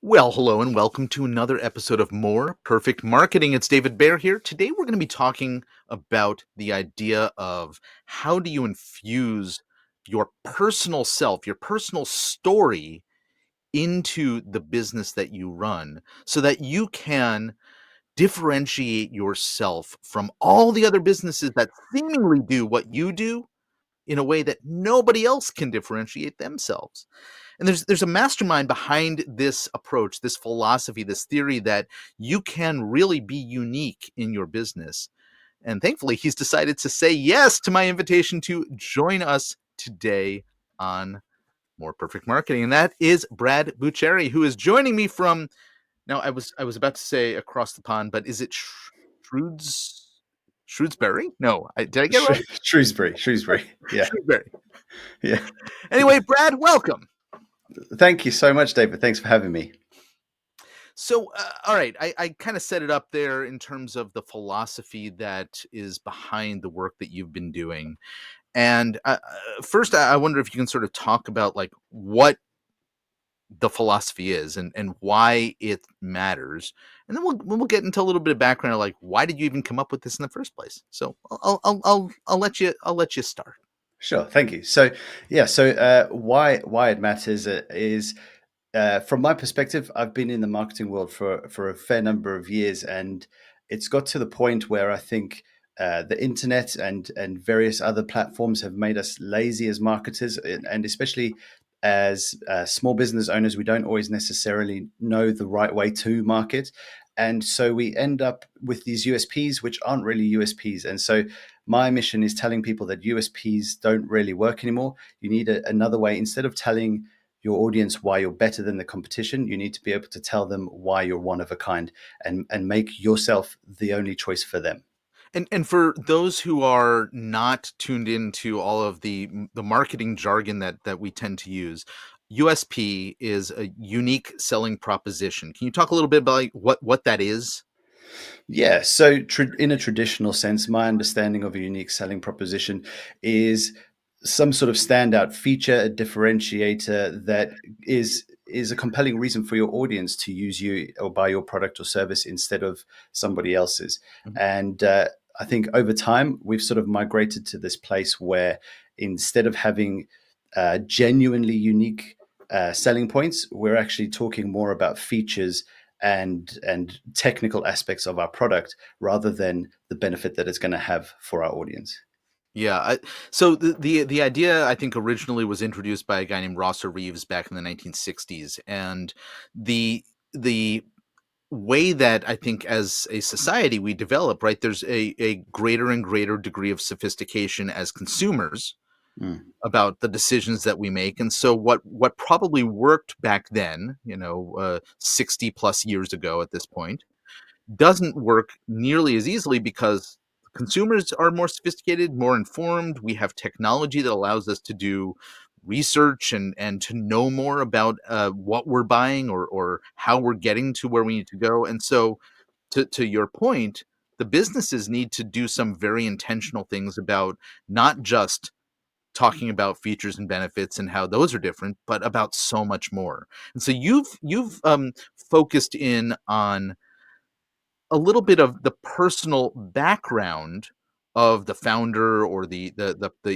Well, hello and welcome to another episode of More Perfect Marketing. It's David Baer here. Today we're going to be talking about the idea of how do you infuse your personal self, your personal story into the business that you run so that you can differentiate yourself from all the other businesses that seemingly do what you do in a way that nobody else can differentiate themselves. And there's a mastermind behind this approach, this philosophy, this theory that you can really be unique in your business. And thankfully, he's decided to say yes to my invitation to join us today on More Perfect Marketing. And that is Brad Bucceri, who is joining me from now. I was about to say across the pond, but is it Shrewds Shrewsbury? No, did I get it right? Shrewsbury. Yeah, Shrewsbury. yeah. Anyway, Brad, welcome. Thank you so much, David. Thanks for having me. So, all right, I kind of set it up there in terms of the philosophy that is behind the work that you've been doing. And first, I wonder if you can sort of talk about like what the philosophy is and why it matters, and then we'll get into a little bit of background, of like why did you even come up with this in the first place. So I'll let you start. Sure, thank you. Why it matters is from my perspective, I've been in the marketing world for a fair number of years, and it's got to the point where I think the internet and various other platforms have made us lazy as marketers, and especially as small business owners, we don't always necessarily know the right way to market. And so we end up with these USPs, which aren't really USPs. And so my mission is telling people that USPs don't really work anymore. You need another way. Instead of telling your audience why you're better than the competition, you need to be able to tell them why you're one of a kind and make yourself the only choice for them. And for those who are not tuned into all of the marketing jargon that we tend to use, USP is a unique selling proposition. Can you talk a little bit about like, what that is? Yeah. So, in a traditional sense, my understanding of a unique selling proposition is some sort of standout feature, a differentiator that is a compelling reason for your audience to use you or buy your product or service instead of somebody else's. Mhm. And I think over time we've sort of migrated to this place where instead of having genuinely unique selling points, we're actually talking more about features and technical aspects of our product rather than the benefit that it's going to have for our audience. Yeah. So the idea I think originally was introduced by a guy named Rosser Reeves back in the 1960s, and the way that I think as a society we develop, right? There's a greater and greater degree of sophistication as consumers Mm. about the decisions that we make. And so what probably worked back then, 60 plus years ago at this point, doesn't work nearly as easily because consumers are more sophisticated, more informed. We have technology that allows us to do research and to know more about what we're buying or how we're getting to where we need to go. And so to your point, the businesses need to do some very intentional things about not just talking about features and benefits and how those are different, but about so much more. And so you've focused in on a little bit of the personal background of the founder or the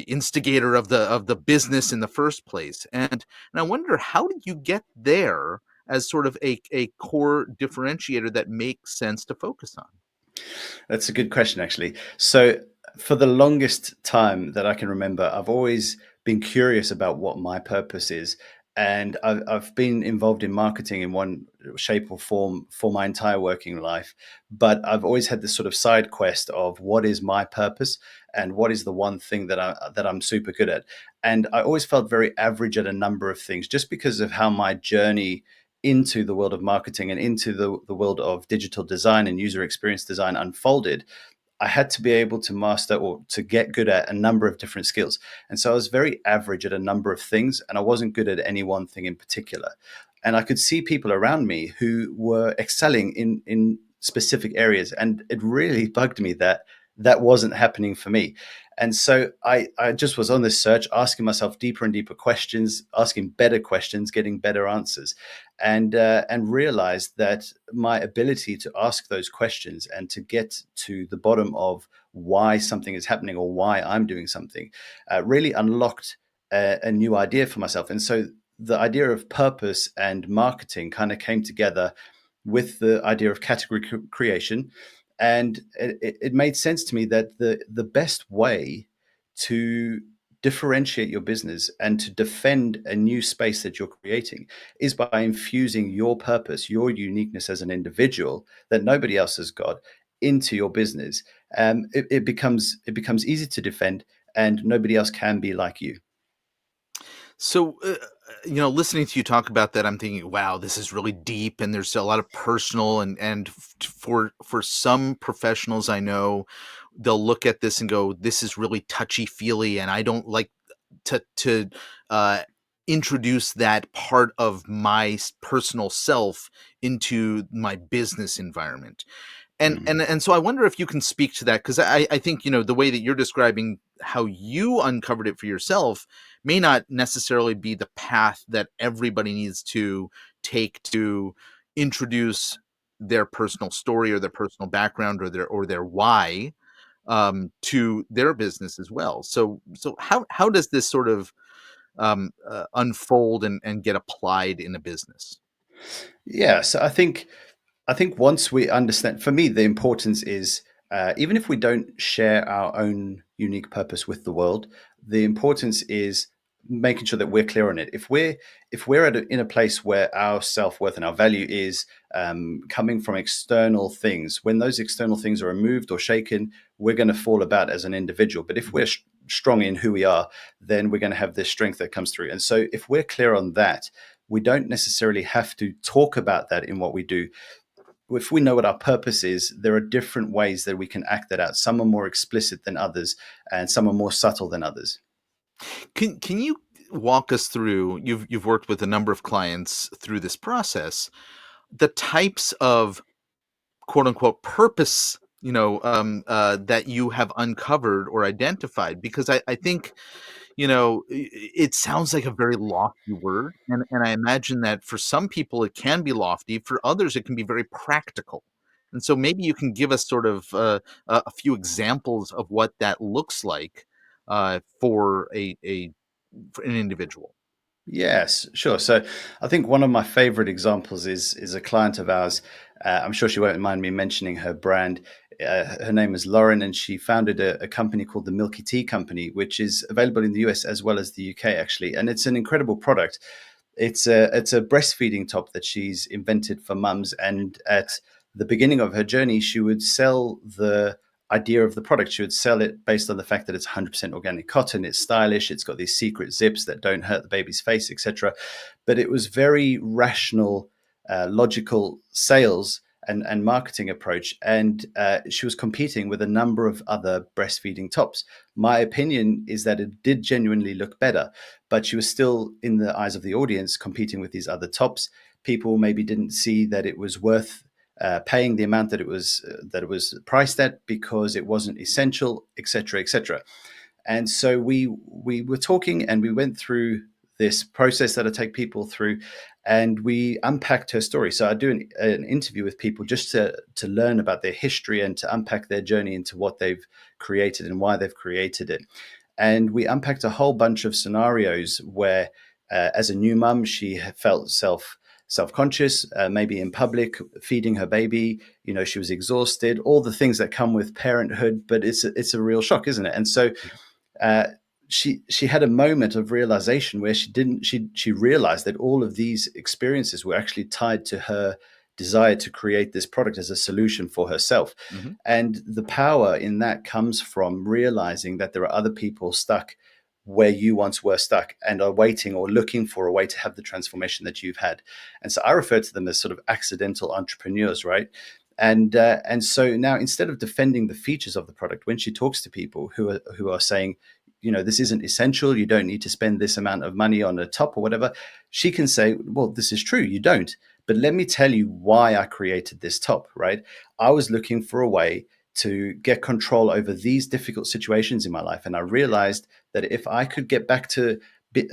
instigator of the business in the first place. And I wonder, how did you get there as sort of a core differentiator that makes sense to focus on? That's a good question, actually. So, for the longest time that I can remember, I've always been curious about what my purpose is. And I've been involved in marketing in one shape or form for my entire working life. But I've always had this sort of side quest of what is my purpose and what is the one thing that I'm super good at. And I always felt very average at a number of things just because of how my journey into the world of marketing and into the world of digital design and user experience design unfolded. I had to be able to master or to get good at a number of different skills. And so I was very average at a number of things, and I wasn't good at any one thing in particular. And I could see people around me who were excelling in specific areas. And it really bugged me that that wasn't happening for me. And so I just was on this search, asking myself deeper and deeper questions, asking better questions, getting better answers, and realized that my ability to ask those questions and to get to the bottom of why something is happening or why I'm doing something really unlocked a new idea for myself. And so the idea of purpose and marketing kind of came together with the idea of category creation. And it made sense to me that the best way to differentiate your business and to defend a new space that you're creating is by infusing your purpose, your uniqueness as an individual that nobody else has got into your business. It becomes easy to defend, and nobody else can be like you. So, listening to you talk about that, I'm thinking, wow, this is really deep, and there's a lot of personal for some professionals I know, they'll look at this and go, this is really touchy feely, and I don't like to uh, introduce that part of my personal self into my business environment. And Mm. and and so I wonder if you can speak to that, because I think, the way that you're describing how you uncovered it for yourself may not necessarily be the path that everybody needs to take to introduce their personal story or their personal background or their why to their business as well. So how does this sort of unfold and get applied in a business? Yeah, so I think once we understand, for me, the importance is even if we don't share our own unique purpose with the world, the importance is making sure that we're clear on it. If we're in a place where our self worth and our value is coming from external things, when those external things are removed or shaken, we're going to fall about as an individual. But if we're strong in who we are, then we're going to have this strength that comes through. And so, if we're clear on that, we don't necessarily have to talk about that in what we do. If we know what our purpose is, there are different ways that we can act that out. Some are more explicit than others, and some are more subtle than others. Can you walk us through, you've worked with a number of clients through this process, the types of quote unquote purpose, that you have uncovered or identified? Because I think, it sounds like a very lofty word, and I imagine that for some people it can be lofty, for others it can be very practical. And so maybe you can give us sort of a few examples of what that looks like for for an individual. Yes, sure. So I think one of my favorite examples is a client of ours. I'm sure she won't mind me mentioning her brand. Her name is Lauren, and she founded a company called the Milky Tea Company, which is available in the US as well as the UK, actually. And it's an incredible product. It's a breastfeeding top that she's invented for mums. And at the beginning of her journey, she would sell the idea of the product. She would sell it based on the fact that it's 100% organic cotton, it's stylish, it's got these secret zips that don't hurt the baby's face, etc. But it was very rational, logical sales and marketing approach. And she was competing with a number of other breastfeeding tops. My opinion is that it did genuinely look better, but she was still, in the eyes of the audience, competing with these other tops. People maybe didn't see that it was worth paying the amount that it was priced at because it wasn't essential, etc., etc. And so we were talking, and we went through this process that I take people through, and we unpacked her story. So I do an interview with people just to learn about their history and to unpack their journey into what they've created and why they've created it. And we unpacked a whole bunch of scenarios where, as a new mum, she felt self-conscious, maybe in public, feeding her baby. She was exhausted, all the things that come with parenthood. But it's a real shock, isn't it? And so uh, she had a moment of realization where she realized that all of these experiences were actually tied to her desire to create this product as a solution for herself. Mhm. And the power in that comes from realizing that there are other people stuck where you once were stuck and are waiting or looking for a way to have the transformation that you've had. And so I refer to them as sort of accidental entrepreneurs, right? And so now, instead of defending the features of the product, when she talks to people who are saying, this isn't essential, you don't need to spend this amount of money on a top or whatever, she can say, well, this is true, you don't. But let me tell you why I created this top, right? I was looking for a way to get control over these difficult situations in my life. And I realized that if I could get back to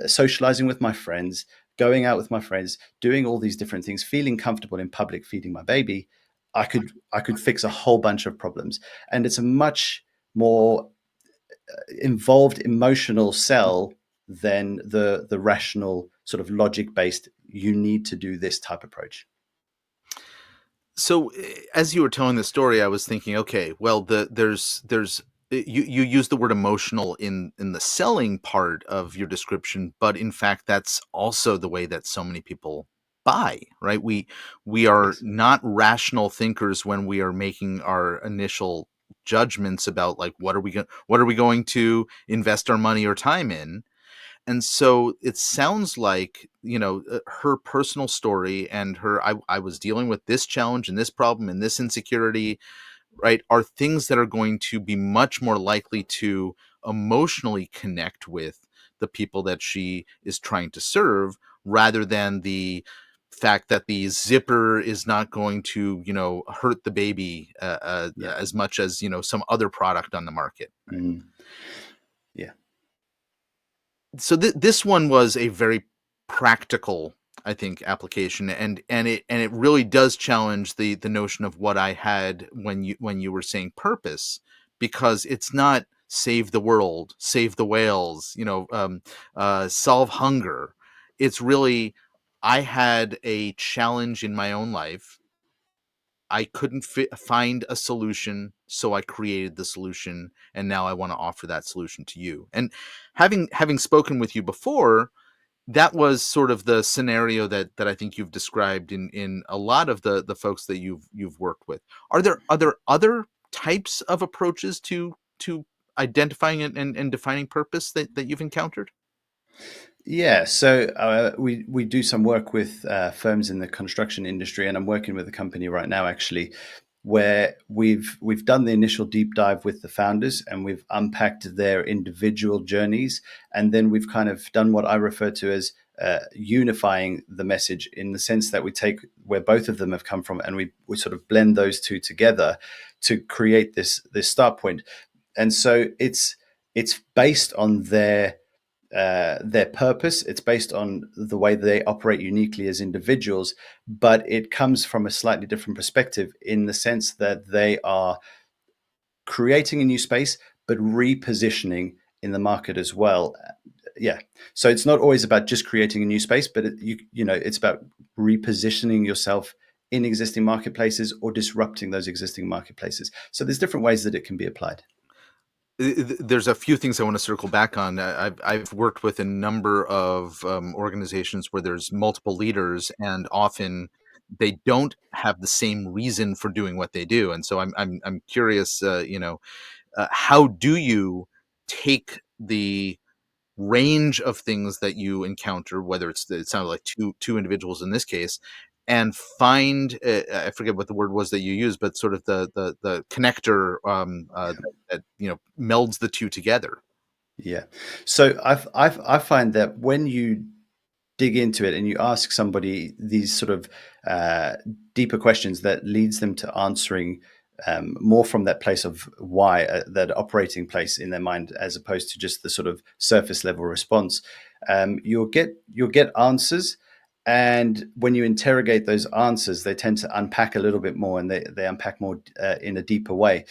socializing with my friends, going out with my friends, doing all these different things, feeling comfortable in public, feeding my baby, I could fix a whole bunch of problems. And it's a much more involved emotional sell than the rational sort of logic based, you need to do this type approach. So, as you were telling the story, I was thinking, okay, well, you use the word emotional in the selling part of your description, but in fact, that's also the way that so many people buy, right? We are Yes. not rational thinkers when we are making our initial judgments about like what are we going to invest our money or time in. And so it sounds like, her personal story and I was dealing with this challenge and this problem and this insecurity, right, are things that are going to be much more likely to emotionally connect with the people that she is trying to serve, rather than the fact that the zipper is not going to, hurt the baby Yeah. as much as, some other product on the market. Mm. Yeah. So this one was a very practical, I think, application, and it really does challenge the notion of what I had when you were saying purpose, because it's not save the world, save the whales, solve hunger. It's really, I had a challenge in my own life. I couldn't find a solution, so I created the solution, and now I want to offer that solution to you. And having spoken with you before, that was sort of the scenario that I think you've described in a lot of the folks that you've worked with. Are there other types of approaches to identifying and defining purpose that you've encountered? Yeah, so we do some work with firms in the construction industry, and I'm working with a company right now actually, where we've done the initial deep dive with the founders, and we've unpacked their individual journeys, and then we've kind of done what I refer to as unifying the message, in the sense that we take where both of them have come from, and we sort of blend those two together to create this start point. And so it's based on their purpose. It's based on the way they operate uniquely as individuals, but it comes from a slightly different perspective, in the sense that they are creating a new space, but repositioning in the market as well. Yeah. So it's not always about just creating a new space, but it's about repositioning yourself in existing marketplaces or disrupting those existing marketplaces. So there's different ways that it can be applied. There's a few things I want to circle back on. I've worked with a number of organizations where there's multiple leaders, and often they don't have the same reason for doing what they do. And so I'm curious, how do you take the range of things that you encounter, whether it sounded like two individuals in this case, and find, I forget what the word was that you used, but sort of the connector, that melds the two together. Yeah. So I find that when you dig into it and you ask somebody these sort of uh, deeper questions, that leads them to answering more from that place of why, that operating place in their mind, as opposed to just the sort of surface level response. You'll get answers, and when you interrogate those answers, they tend to unpack a little bit more, and they unpack more in a deeper way.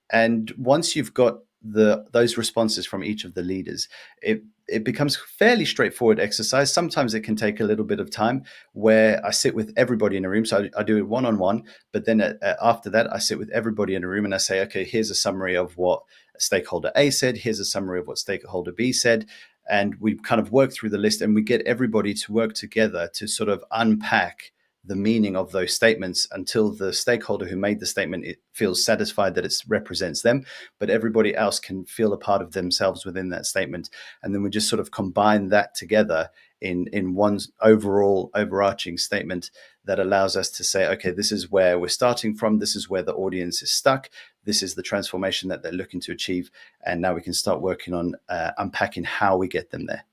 And once you've got those responses from each of the leaders, it becomes fairly straightforward exercise. Sometimes it can take a little bit of time, where I sit with everybody in a room. So I do it one on one, but then after that, I sit with everybody in a room and I say, okay, here's a summary of what stakeholder A said. Here's a summary of what stakeholder B said. And we kind of work through the list, and we get everybody to work together to sort of unpack the meaning of those statements, until the stakeholder who made the statement, it feels satisfied that it represents them, but everybody else can feel a part of themselves within that statement. And then we just sort of combine that together in one overall overarching statement that allows us to say, okay, this is where we're starting from, this is where the audience is stuck, this is the transformation that they're looking to achieve, and now we can start working on unpacking how we get them there.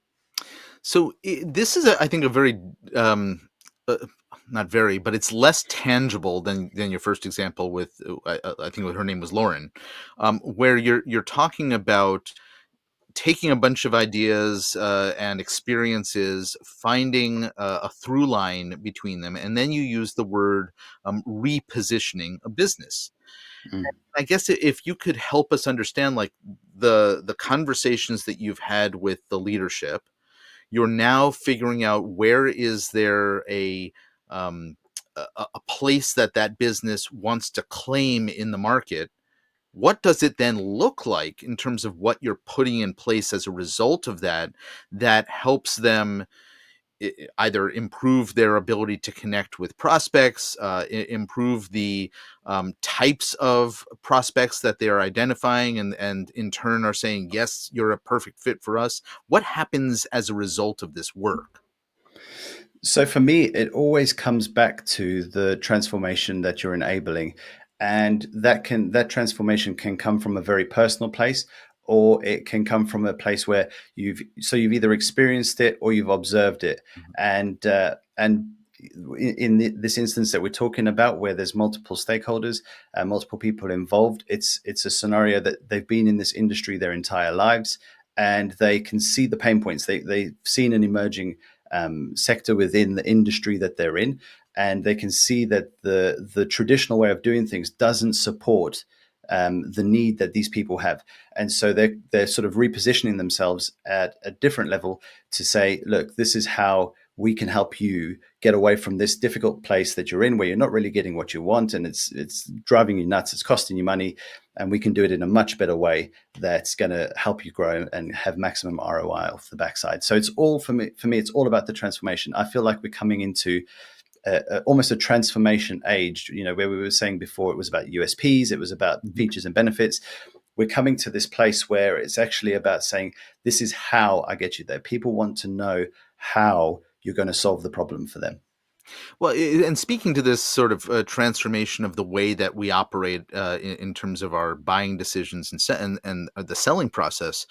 So this is, I think, a very um, not very, but it's less tangible than your first example with, I think her name was Lauren, where you're talking about taking a bunch of ideas and experiences, finding a through line between them, and then you use the word repositioning a business. Mm. I guess if you could help us understand, like the conversations that you've had with the leadership, you're now figuring out where is there um, a place that that business wants to claim in the market. What does it then look like in terms of what you're putting in place as a result of that, that helps them either improve their ability to connect with prospects, improve the types of prospects that they are identifying, and in turn are saying, yes, you're a perfect fit for us? What happens as a result of this work? So for me, it always comes back to the transformation that you're enabling. And that transformation can come from a very personal place, or it can come from a place where you've either experienced it or you've observed it. And this instance that we're talking about, where there's multiple stakeholders, multiple people involved, it's a scenario that they've been in this industry their entire lives, and they can see the pain points. They've seen an emerging sector within the industry that they're in, and they can see that the traditional way of doing things doesn't support the need that these people have, and so they're sort of repositioning themselves at a different level to say, look, this is how we can help you get away from this difficult place that you're in, where you're not really getting what you want, and it's driving you nuts, it's costing you money, and we can do it in a much better way that's going to help you grow and have maximum ROI off the backside. So it's all for me. For me, it's all about the transformation. I feel like we're coming into almost a transformation age. You know, where we were saying before, it was about USPs, it was about Mhm. features and benefits. We're coming to this place where it's actually about saying, this is how I get you there. People want to know how you're going to solve the problem for them. Well, and speaking to this sort of transformation of the way that we operate in terms of our buying decisions and the selling process,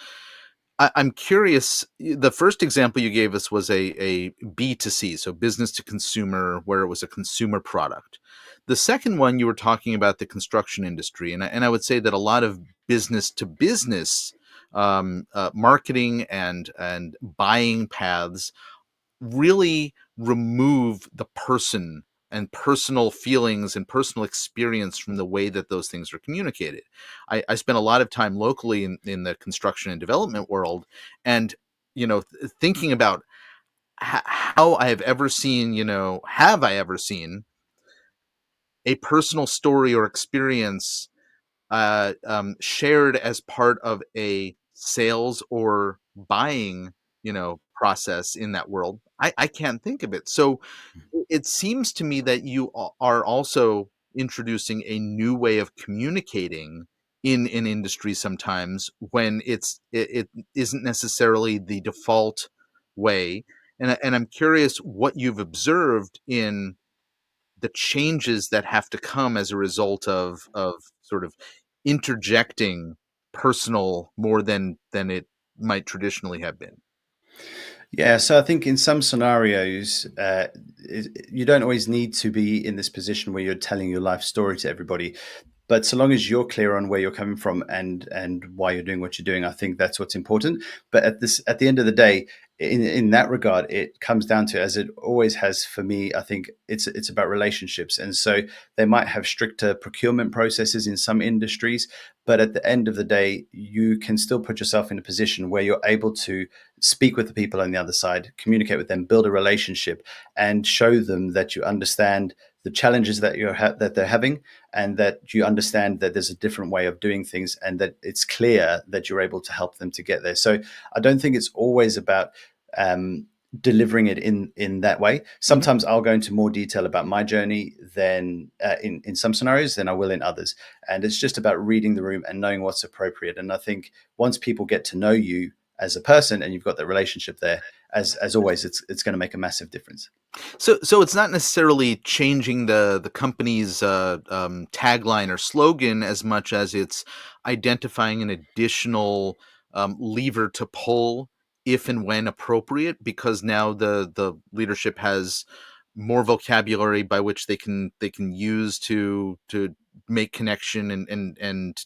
I'm curious. The first example you gave us was a B2C, so business to consumer, where it was a consumer product. The second one, you were talking about the construction industry, and I would say that a lot of business to business marketing and buying paths really remove the person and personal feelings and personal experience from the way that those things are communicated. I spent a lot of time locally in the construction and development world, and thinking about how I have ever seen, have I ever seen a personal story or experience shared as part of a sales or buying, process in that world. I can't think of it. So it seems to me that you are also introducing a new way of communicating in an industry sometimes when it isn't necessarily the default way. And I'm curious what you've observed in the changes that have to come as a result of sort of interjecting personal more than it might traditionally have been. Yeah, so I think in some scenarios, you don't always need to be in this position where you're telling your life story to everybody. But so long as you're clear on where you're coming from and why you're doing what you're doing, I think that's what's important. But at the end of the day, in that regard, it comes down to, as it always has for me, I think it's about relationships. And so they might have stricter procurement processes in some industries, but at the end of the day, you can still put yourself in a position where you're able to speak with the people on the other side, communicate with them, build a relationship, and show them that you understand the challenges that that they're having, and that you understand that there's a different way of doing things, and that it's clear that you're able to help them to get there. So I don't think it's always about um, delivering it in that way. Mhm. Sometimes I'll go into more detail about my journey than in some scenarios than I will in others, and it's just about reading the room and knowing what's appropriate. And I think once people get to know you as a person and you've got the relationship there, as always, it's going to make a massive difference. So it's not necessarily changing the company's tagline or slogan as much as it's identifying an additional lever to pull if and when appropriate, because now the leadership has more vocabulary by which they can use to make connection and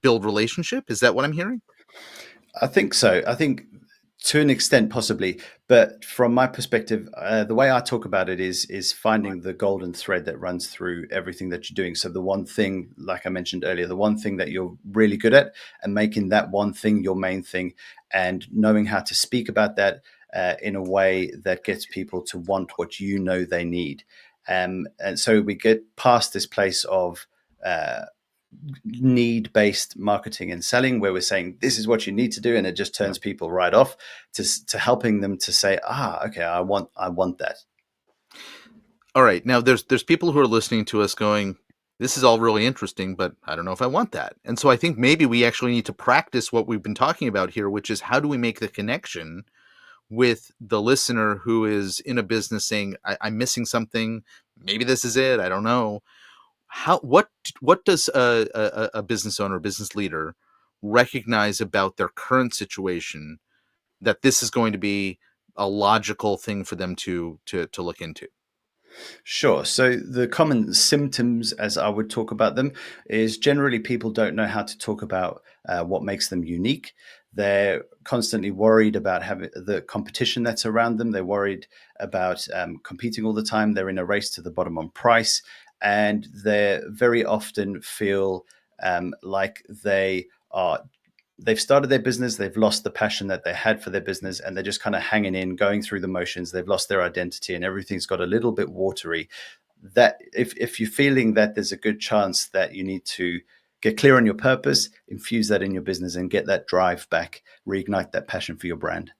build relationship. Is that what I'm hearing? I think so. I think to an extent, possibly, but from my perspective, the way I talk about it is finding the golden thread that runs through everything that you're doing. So the one thing, like I mentioned earlier, the one thing that you're really good at, and making that one thing your main thing, and knowing how to speak about that in a way that gets people to want what you know they need. And so we get past this place of need based marketing and selling where we're saying this is what you need to do, and it just Yeah. turns people right off, to helping them to say, okay, I want that. All right. Now there's people who are listening to us going, this is all really interesting, but I don't know if I want that. And so I think maybe we actually need to practice what we've been talking about here, which is how do we make the connection with the listener who is in a business saying, I'm missing something. Maybe this is it. I don't know. How what does a business owner, business leader recognize about their current situation that this is going to be a logical thing for them to look into? Sure. So the common symptoms, as I would talk about them, is generally people don't know how to talk about what makes them unique. They're constantly worried about having the competition that's around them. They're worried about competing all the time. They're in a race to the bottom on price, and they very often feel like they've started their business, they've lost the passion that they had for their business, and they're just kind of hanging in, going through the motions. They've lost their identity, and everything's got a little bit watery. That if you're feeling that, there's a good chance that you need to get clear on your purpose, infuse that in your business, and get that drive back, reignite that passion for your brand.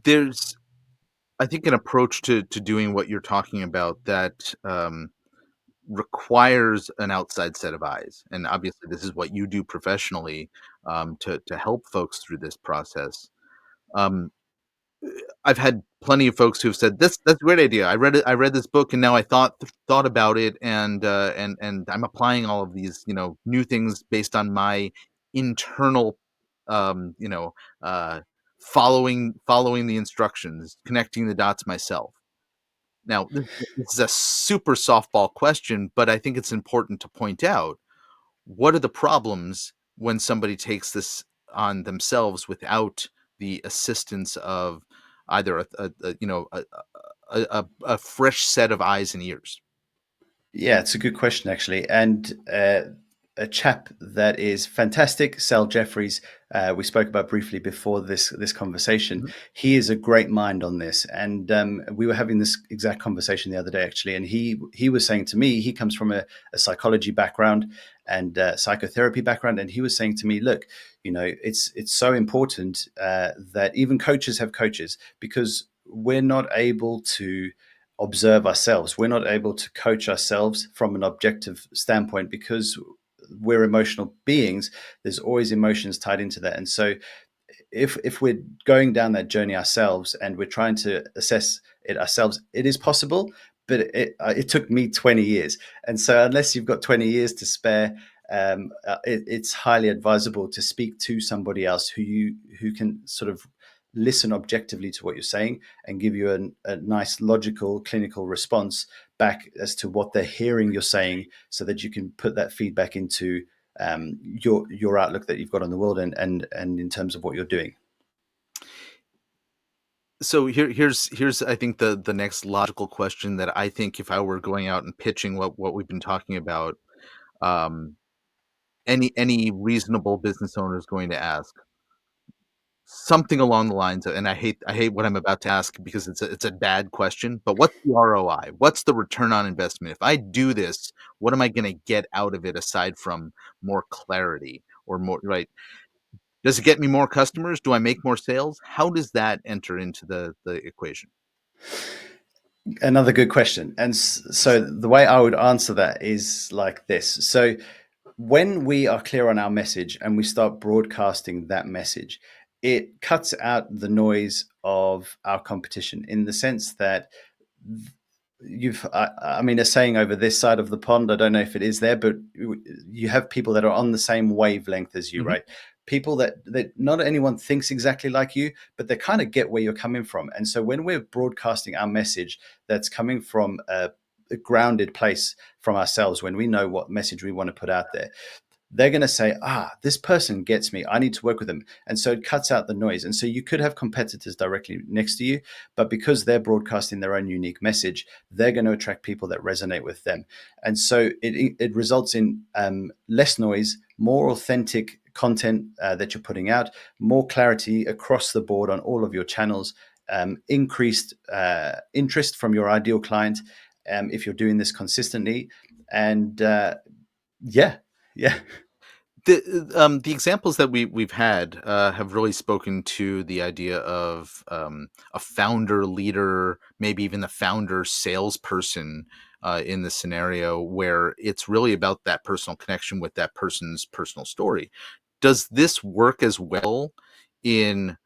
There's, I think, an approach to doing what you're talking about that requires an outside set of eyes, and obviously this is what you do professionally, to help folks through this process. Um, I've had plenty of folks who've said, That's a great idea. I read this book, and now I thought about it, and I'm applying all of these, new things based on my internal, um, you know, uh, following the instructions, connecting the dots myself." Now, this is a super softball question, but I think it's important to point out, what are the problems when somebody takes this on themselves without the assistance of either a fresh set of eyes and ears? Yeah, it's a good question actually, and a chap that is fantastic, Sal Jeffries. We spoke about briefly before this conversation. Mhm. He is a great mind on this, and we were having this exact conversation the other day actually. And he was saying to me, he comes from a psychology background and psychotherapy background, and he was saying to me, look, it's so important that even coaches have coaches, because we're not able to observe ourselves. We're not able to coach ourselves from an objective standpoint because we're emotional beings. There's always emotions tied into that. And so if we're going down that journey ourselves and we're trying to assess it ourselves, it is possible, but it took me 20 years. And so unless you've got 20 years to spare, it's highly advisable to speak to somebody else who can sort of listen objectively to what you're saying and give you a nice logical clinical response back as to what they're hearing you're saying, so that you can put that feedback into your outlook that you've got on the world, and in terms of what you're doing. So here's I think the next logical question that I think, if I were going out and pitching what we've been talking about, um, any reasonable business owner is going to ask something along the lines of, and I hate what I'm about to ask because it's a bad question, but what's the ROI? What's the return on investment? If I do this, what am I going to get out of it aside from more clarity or more, right? Does it get me more customers? Do I make more sales? How does that enter into the equation? Another good question. And so the way I would answer that is like this. So when we are clear on our message and we start broadcasting that message, it cuts out the noise of our competition, in the sense that I mean, a saying over this side of the pond, I don't know if it is there, but you have people that are on the same wavelength as you, Mhm. right? people that not anyone thinks exactly like you, but they kind of get where you're coming from. And so when we're broadcasting our message that's coming from a grounded place from ourselves, when we know what message we want to put out there, they're going to say, this person gets me. I need to work with them. And so it cuts out the noise. And so you could have competitors directly next to you, but because they're broadcasting their own unique message, they're going to attract people that resonate with them. And so it results in less noise, more authentic content that you're putting out, more clarity across the board on all of your channels, increased interest from your ideal client if you're doing this consistently. And yeah, yeah. The examples that we've had have really spoken to the idea of a founder leader, maybe even the founder salesperson in the scenario where it's really about that personal connection with that person's personal story. Does this work as well in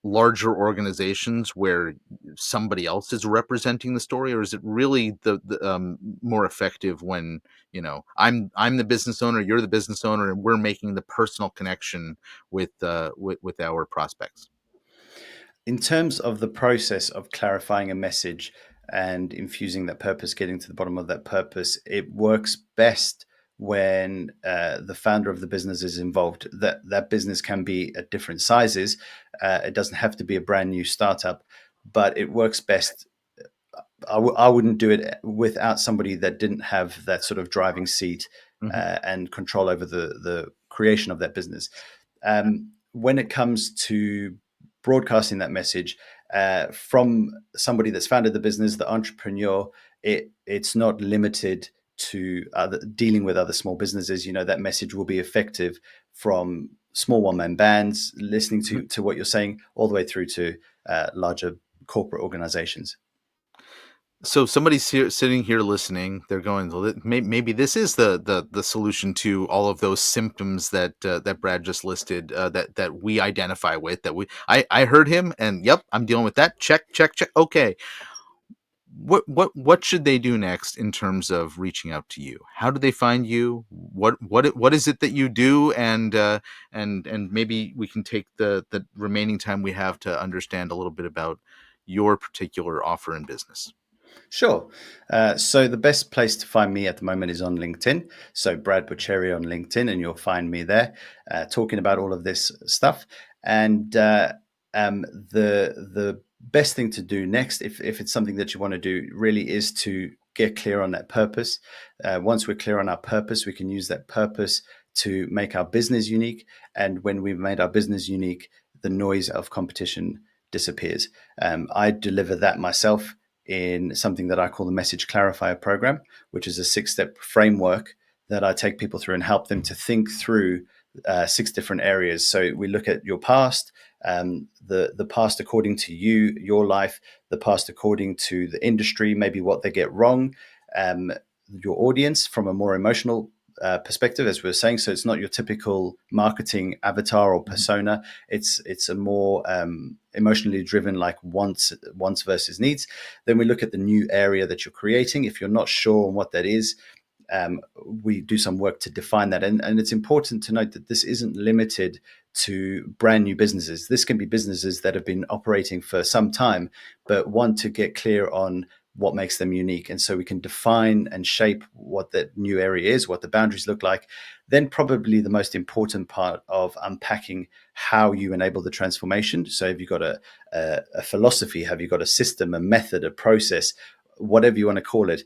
larger organizations where somebody else is representing the story, or is it really the more effective when I'm the business owner, you're the business owner, and we're making the personal connection with our prospects? In terms of the process of clarifying a message and infusing that purpose, getting to the bottom of that purpose, it works best when the founder of the business is involved. That business can be at different sizes. It doesn't have to be a brand new startup, but it works best. I wouldn't do it without somebody that didn't have that sort of driving seat Hmm. and control over the creation of that business. When it comes to broadcasting that message from somebody that's founded the business, the entrepreneur, it's not limited to dealing with other small businesses. That message will be effective from small one-man bands listening to what you're saying, all the way through to larger corporate organizations. So somebody's sitting here listening. They're going, "Well, maybe this is the solution to all of those symptoms that Brad just listed, that we identify with. I heard him, and yep, I'm dealing with that. Check, check, check. Okay, what should they do next in terms of reaching out to you? How do they find you? What is it that you do? And maybe we can take the remaining time we have to understand a little bit about your particular offer in business. Sure. So the best place to find me at the moment is on LinkedIn. So Brad Bucceri on LinkedIn, and you'll find me there talking about all of this stuff. And the best thing to do next, if it's something that you want to do, really is to get clear on that purpose. Once we're clear on our purpose, we can use that purpose to make our business unique. And when we've made our business unique, the noise of competition disappears. I deliver that myself in something that I call the Message Clarifier program, which is a 6-step framework that I take people through and help them to think through 6 different areas. So we look at your past, the past according to you, your life, the past according to the industry, maybe what they get wrong, um, your audience from a more emotional perspective, as we were saying. So it's not your typical marketing avatar or persona. It's a more emotionally driven, like wants versus needs. Then we look at the new area that you're creating. If you're not sure on what that is, we do some work to define that. And it's important to note that this isn't limited to brand new businesses. This can be businesses that have been operating for some time, but want to get clear on what makes them unique. And so we can define and shape what that new area is, what the boundaries look like. Then, probably the most important part of unpacking how you enable the transformation. So, have you got a philosophy? Have you got a system, a method, a process, whatever you want to call it?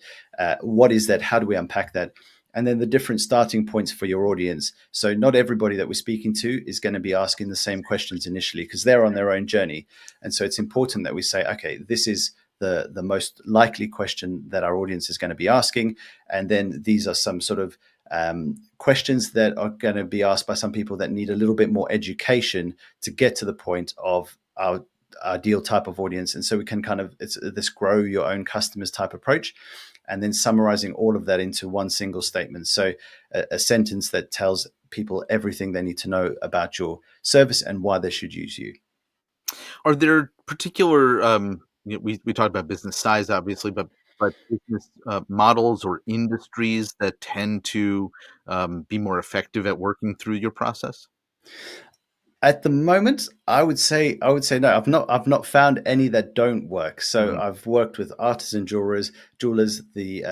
What is that? How do we unpack that? And then the different starting points for your audience. So not everybody that we're speaking to is going to be asking the same questions initially, because they're on their own journey. And so it's important that we say, okay, this is the most likely question that our audience is going to be asking. And then these are some sort of questions that are going to be asked by some people that need a little bit more education to get to the point of our ideal type of audience. And so we can kind of, it's this grow your own customers type approach, and then summarizing all of that into one single statement. So a sentence that tells people everything they need to know about your service and why they should use you. Are there particular, we talked about business size, obviously, but business models or industries that tend to be more effective at working through your process? At the moment, I would say no. I've not found any that don't work. So Mhm. I've worked with artisan jewelers, the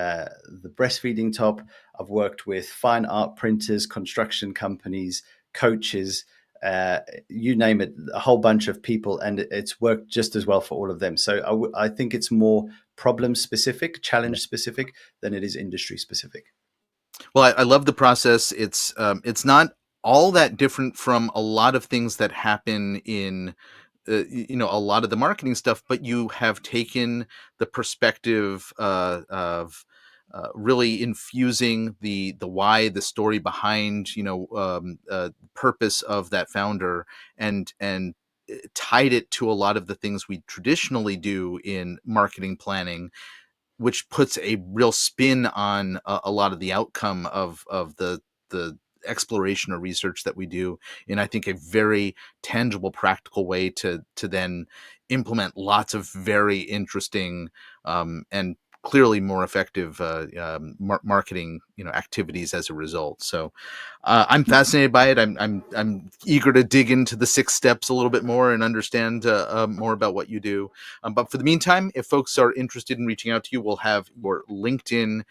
breastfeeding top. I've worked with fine art printers, construction companies, coaches, uh, you name it, a whole bunch of people, and it's worked just as well for all of them. So I think it's more problem specific, challenge specific than it is industry specific. Well, I love the process. It's not all that different from a lot of things that happen in a lot of the marketing stuff, but you have taken the perspective of really infusing the why, the story behind, purpose of that founder, and tied it to a lot of the things we traditionally do in marketing planning, which puts a real spin on a lot of the outcome of the exploration or research that we do, in I think a very tangible, practical way to then implement lots of very interesting and clearly more effective marketing activities as a result. So I'm fascinated by it. I'm eager to dig into the 6 steps a little bit more and understand more about what you do. But for the meantime, if folks are interested in reaching out to you, we'll have your LinkedIn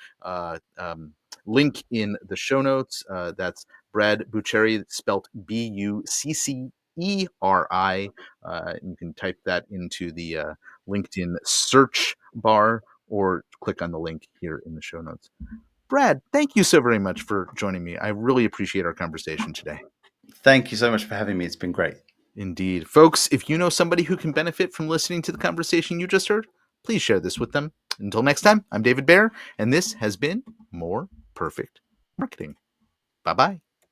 link in the show notes. That's Brad Bucceri, spelt Bucceri. You can type that into the LinkedIn search bar or click on the link here in the show notes. Brad, thank you so very much for joining me. I really appreciate our conversation today. Thank you so much for having me. It's been great. Indeed. Folks, if you know somebody who can benefit from listening to the conversation you just heard, please share this with them. Until next time, I'm David Baer, and this has been More Perfect Marketing. Bye bye.